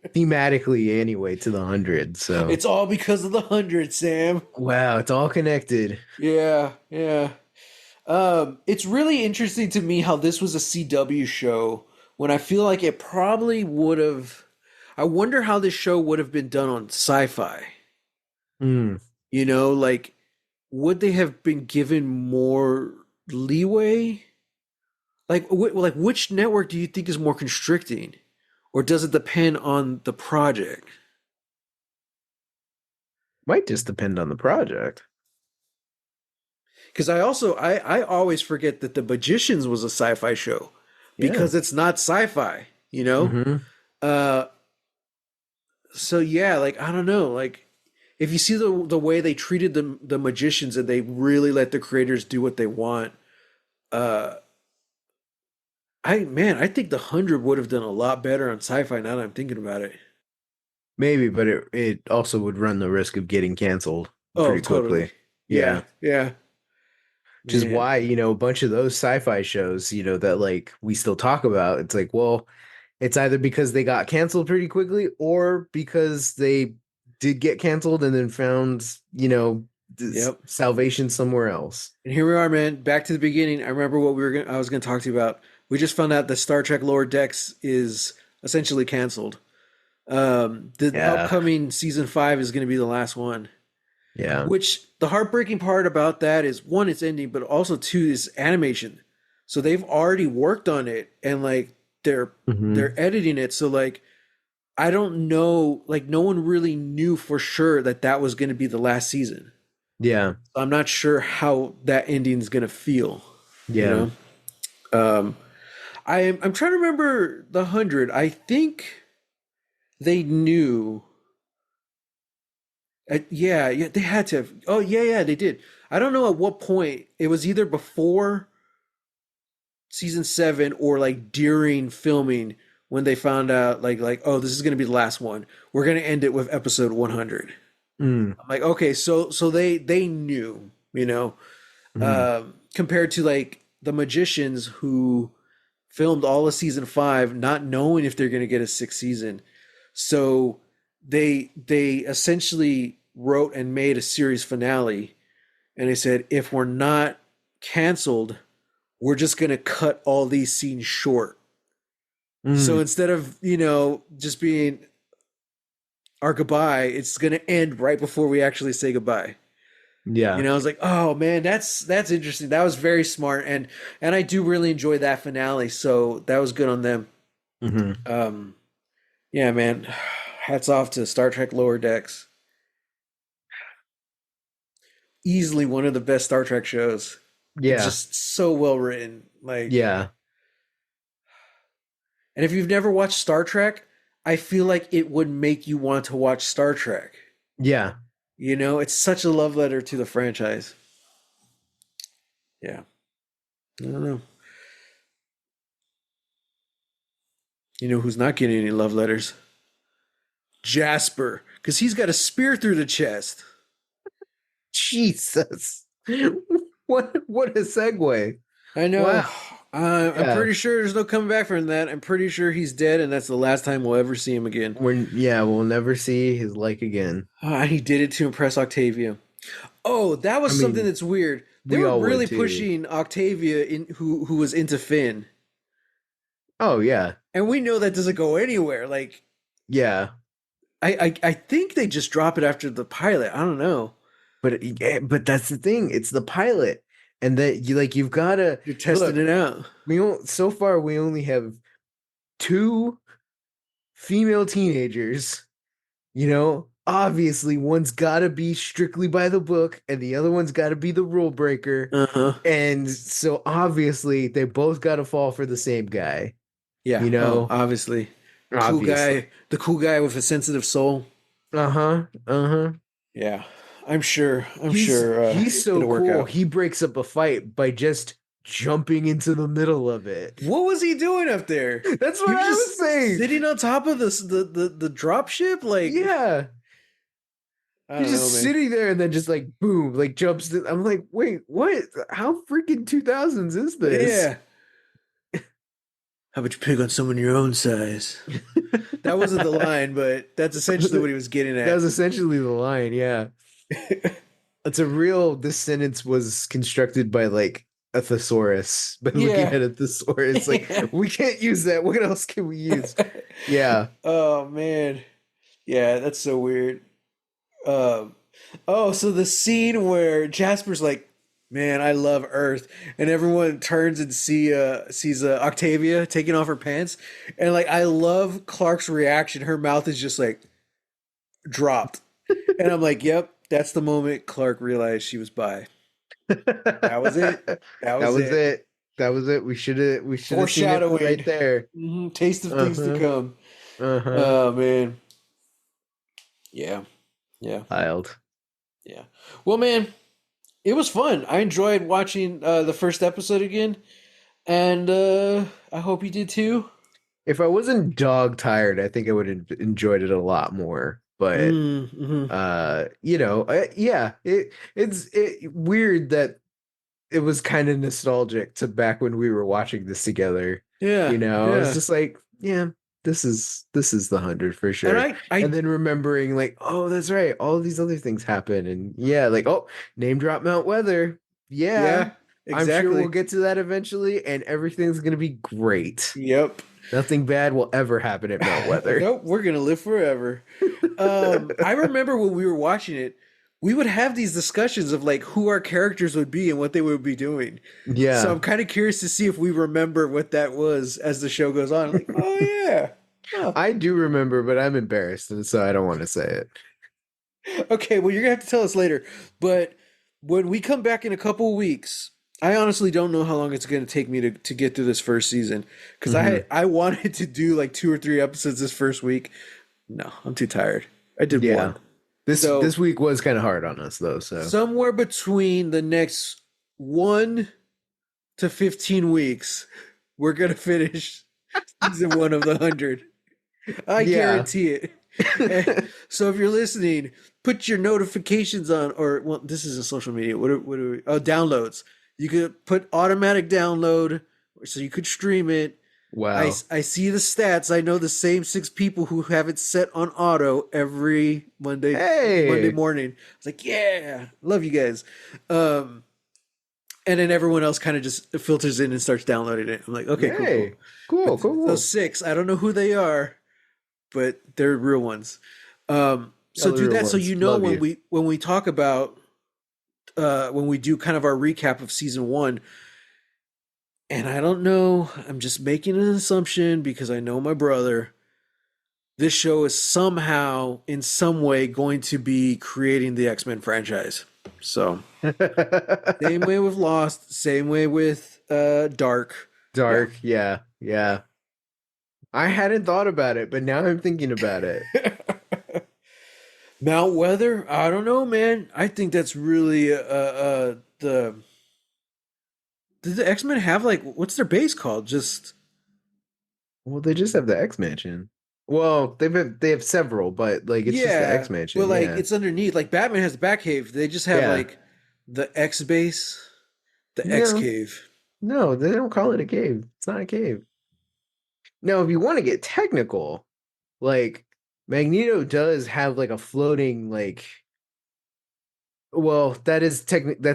thematically anyway to the 100. So, it's all because of the 100, Sam. wow, it's all connected. Yeah, yeah. It's really interesting to me how this was a CW show when I feel like it probably would have. I wonder how this show would have been done on sci-fi. Mm. Like would they have been given more leeway? Like which network do you think is more constricting, or does it depend on the project? Might just depend on the project. Because I always forget that The Magicians was a sci-fi show Yeah. because it's not sci-fi. Hmm. Uh, so yeah, like I don't know, like if you see the way they treated the magicians and they really let the creators do what they want, uh, I think the 100 would have done a lot better on sci-fi now that I'm thinking about it. Maybe, but it also would run the risk of getting canceled Oh, pretty totally. quickly. Yeah, Yeah. yeah, Which is man. why, a bunch of those sci-fi shows, that like we still talk about, it's like, well, it's either because they got canceled pretty quickly or because they did get canceled and then found, this Yep. salvation somewhere else. And here we are, man. Back to the beginning. I remember what I was gonna talk to you about. We just found out that Star Trek Lower Decks is essentially canceled. The Yeah. upcoming season 5 is gonna be the last one. Yeah. Which the heartbreaking part about that is one, it's ending, but also two is animation. So they've already worked on it and like they're Hmm. they're editing it. So like I don't know, like no one really knew for sure that that was going to be the last season. Yeah. I'm not sure how that ending is going to feel. You Yeah. know, um, I'm trying to remember the 100. I think they knew. Yeah, yeah, they had to have. Oh, yeah, yeah, they did. I don't know at what point. It was either before season 7 or like during filming when they found out oh, this is going to be the last one. We're going to end it with episode 100. Mm, I'm like, okay, so they knew, mm, compared to like the magicians who filmed all of season 5 not knowing if they're going to get a sixth season. So they essentially wrote and made a series finale, and they said if we're not canceled, we're just going to cut all these scenes short. So mm. instead of, just being our goodbye, it's going to end right before we actually say goodbye. Yeah. I was like, "Oh man, that's interesting. That was very smart." And I do really enjoy that finale, so that was good on them. Hmm. Um yeah, man. Hats off to Star Trek Lower Decks. Easily one of the best Star Trek shows. It's Yeah. just so well written. Yeah. And if you've never watched Star Trek, I feel like it would make you want to watch Star Trek. Yeah. It's such a love letter to the franchise. Yeah. I don't know. You know who's not getting any love letters? Jasper, because he's got a spear through the chest. Jesus. What a segue. I know. Wow. I'm Yeah. pretty sure there's no coming back from that. I'm pretty sure he's dead, and that's the last time we'll ever see him again. We'll never see his like again. He did it to impress Octavia. Oh, that I was something mean, that's weird. They we were all would really too. pushing Octavia in who was into Finn, Oh yeah. and we know that doesn't go anywhere. Like Yeah. I think they just drop it after the pilot. I don't know. But yeah, but that's the thing. It's the pilot. And that you've gotta You're testing look, it out. so far we only have two female teenagers. Obviously one's gotta be strictly by the book and the other one's gotta be the rule breaker. Uh huh. And so obviously they both gotta fall for the same guy, Yeah. you Oh, know? obviously, Obviously. the cool guy with a sensitive soul. Uh-huh. Uh-huh. Yeah, I'm sure. I'm He's sure he's so it'll work cool. out. He breaks up a fight by just jumping into the middle of it. What was he doing up there? That's He what was I was just saying. sitting on top of the drop ship. Yeah. I He's don't know, just man. sitting there and then just like boom, like jumps. I'm like, wait, what? How freaking 2000s is this? Yeah. How about you pick on someone your own size? That wasn't the line, but that's essentially what he was getting That at. was essentially the line. Yeah. This sentence was constructed by like a thesaurus, by looking Yeah. at a thesaurus. Like, Yeah. we can't use that. What else can we use? Yeah. Oh man. Yeah, that's so weird. Um, oh, so the scene where Jasper's like, "Man, I love Earth," and everyone turns and sees Octavia taking off her pants, and I love Clark's reaction. Her mouth is just like dropped, and I'm like, "Yep, that's the moment Clark realized she was bi." That was it. That That was was it. it. That was it. We should have seen it right Foreshadowing. there. Taste of things to Uh-huh. come. Uh-huh. Oh man. Yeah. Yeah. Wild. Yeah. Well, man, it was fun. I enjoyed watching the first episode again, and I hope you did too. If I wasn't dog tired, I think I would have enjoyed it a lot more. But Mm-hmm. yeah, it's weird that it was kind of nostalgic to back when we were watching this together. Yeah, It's yeah. just like, yeah, this is the 100 for And sure. And then remembering like, oh, that's right, all these other things happen, and yeah, like, oh, name drop Mount Weather. Yeah, yeah, I'm sure we'll exactly. get to that eventually, and everything's gonna be great. Yep. Nothing bad will ever happen at Mount Weather. Nope, we're gonna live forever. I remember when we were watching it, we would have these discussions of who our characters would be and what they would be doing. So Yeah. I'm kind of curious to see if we remember what that was as the show goes on. Like, oh yeah. Huh. I do remember, but I'm embarrassed, and so I don't want to say it. Okay, well, you're gonna have to tell us later. But when we come back in a couple of weeks, I honestly don't know how long it's going to take me to get through this first season because Hmm. I wanted to do like 2 or 3 episodes this first week. No, I'm too tired. I did Yeah. one. This So week was kind of hard on us though, so somewhere between the next 1 to 15 weeks, we're going to finish season 1 of the 100. I yeah. guarantee it. So if you're listening, put your notifications on, or well, this isn't social media. What are we? Oh, downloads. You could put automatic download, so you could stream it. Wow. I see the stats. I know the same 6 people who have it set on auto every Monday Hey. morning. It's like, yeah, love you guys. Um, and then everyone else kind of just filters in and starts downloading it. I'm like, okay, cool, cool. Hey. Cool, But cool, those cool. 6, I don't know who they are, but they're real ones. So do Other that so ones. you know Love you. when we talk about when we do kind of our recap of season 1. And I don't know, I'm just making an assumption because I know my brother. This show is somehow, in some way, going to be creating the X-Men franchise. So same way with Lost, same way with Dark. Yeah. Dark, yeah, yeah. I hadn't thought about it, but now I'm thinking about it. Mount Weather, I don't know, man. I think that's really the did the X Men have like what's their base called? Just Well, they just have the X Mansion. Well, they have several, but like it's just the yeah, X but Mansion. like Yeah, it's underneath. Like Batman has the Batcave. They just have yeah. like the X base, the X No, cave. no, they don't call it a cave. It's not a cave. No, if you want to get technical, like Magneto does have like a floating like. Well, that's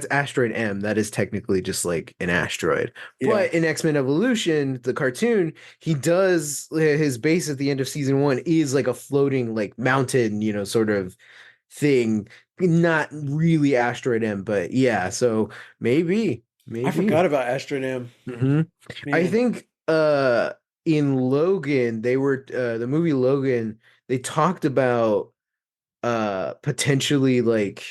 asteroid M. That is technically just like an asteroid. Yeah. But in X-Men Evolution, the cartoon, he does his base at the end of season 1 is like a floating like mountain, sort of thing. Not really asteroid M, but yeah, so maybe, I forgot maybe. about Astrodam. Hmm. I Man. think in Logan, the movie Logan, they talked about potentially like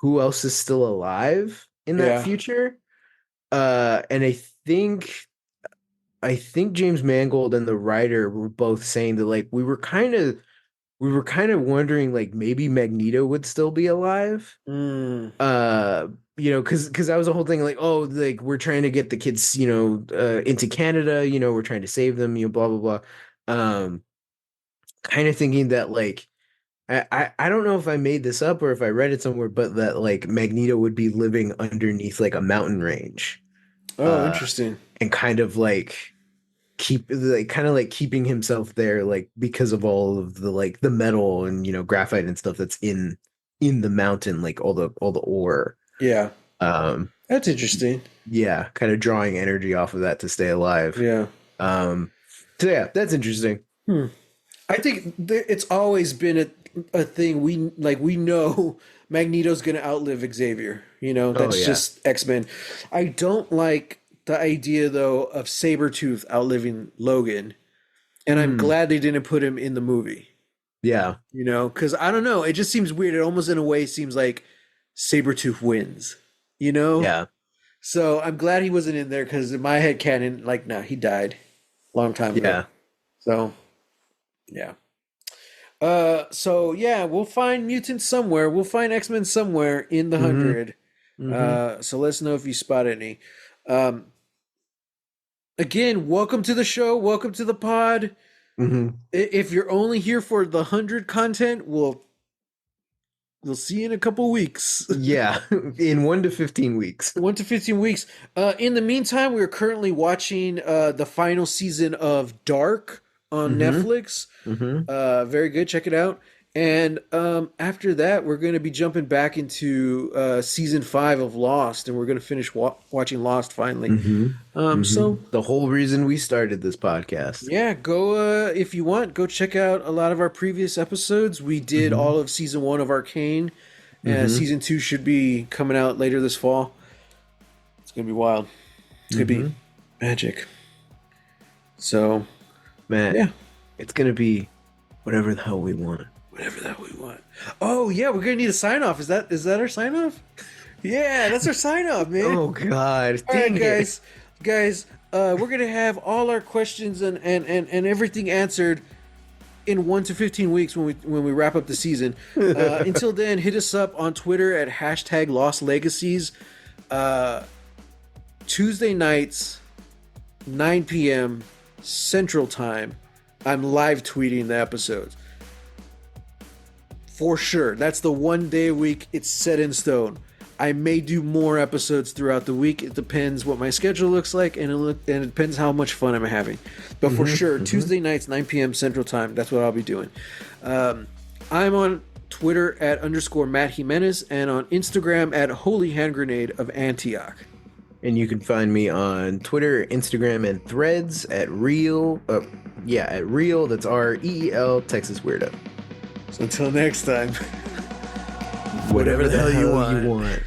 who else is still alive in that Yeah. future. And I think James Mangold and the writer were both saying that like we were kind of wondering like maybe Magneto would still be alive. Mm. Because that was the whole thing, like, oh, like we're trying to get the kids, into Canada, we're trying to save them, blah blah blah. Kind of thinking that like I don't know if I made this up or if I read it somewhere, but that like Magneto would be living underneath like a mountain range, Oh, uh, interesting. and kind of like keeping himself there, like because of all of the like the metal and graphite and stuff that's in the mountain, like all the ore. Yeah. Um, That's interesting. yeah, kind of drawing energy off of that to stay alive. Yeah. Um, so yeah, that's interesting. Hmm. I think it's always been a thing we know Magneto's going to outlive Xavier. Oh That's yeah, just X-Men. I don't like the idea though of Sabretooth outliving Logan, and I'm mm, glad they didn't put him in the movie. yeah, Cuz I don't know, it just seems weird. It almost in a way seems like Sabretooth wins, you know? yeah, So I'm glad he wasn't in there cuz in my head canon like no, he died long time ago. yeah. So, yeah. So yeah, we'll find mutants somewhere. We'll find X-Men somewhere in the Mm-hmm. 100. Mm-hmm. So let us know if you spot any. Um, again, welcome to the show. Welcome to the pod. Mm-hmm. If you're only here for the 100 content, we'll see you in a couple weeks. Yeah, in 1 to 15 weeks. 1 to 15 weeks. In the meantime, we are currently watching the final season of Dark on Mm-hmm. Netflix. Mm-hmm. Very good. Check it out. And after that, we're going to be jumping back into season 5 of Lost, and we're going to finish watching Lost finally. Mm-hmm. Mm-hmm. So The whole reason we started this podcast. yeah, go if you want, go check out a lot of our previous episodes. We did Mm-hmm. all of season 1 of Arcane. Mm-hmm. Season 2 should be coming out later this fall. It's gonna be wild. It's gonna be Mm-hmm. magic. So Matt, yeah, it's gonna be whatever the hell we want. whatever that we want. Oh yeah, we're gonna need a sign off. Is that our sign off? Yeah, that's our sign off, man. Oh God! All right, Dang it. guys, we're gonna have all our questions and everything answered in 1 to 15 weeks when we wrap up the season. Until then, hit us up on Twitter at hashtag Lost Legacies. Tuesday nights, 9 p.m. Central Time. I'm live tweeting the episodes. For sure. That's the one day a week. It's set in stone. I may do more episodes throughout the week. It depends what my schedule looks like, and it depends how much fun I'm having. But for sure, Tuesday nights, 9 p.m. Central Time, that's what I'll be doing. I'm on Twitter at _Matt Jimenez and on Instagram at Holy Hand Grenade of Antioch. And you can find me on Twitter, Instagram, and Threads at Real. At Real. That's REEL Texas Weirdo. So until next time, Whatever the hell you want.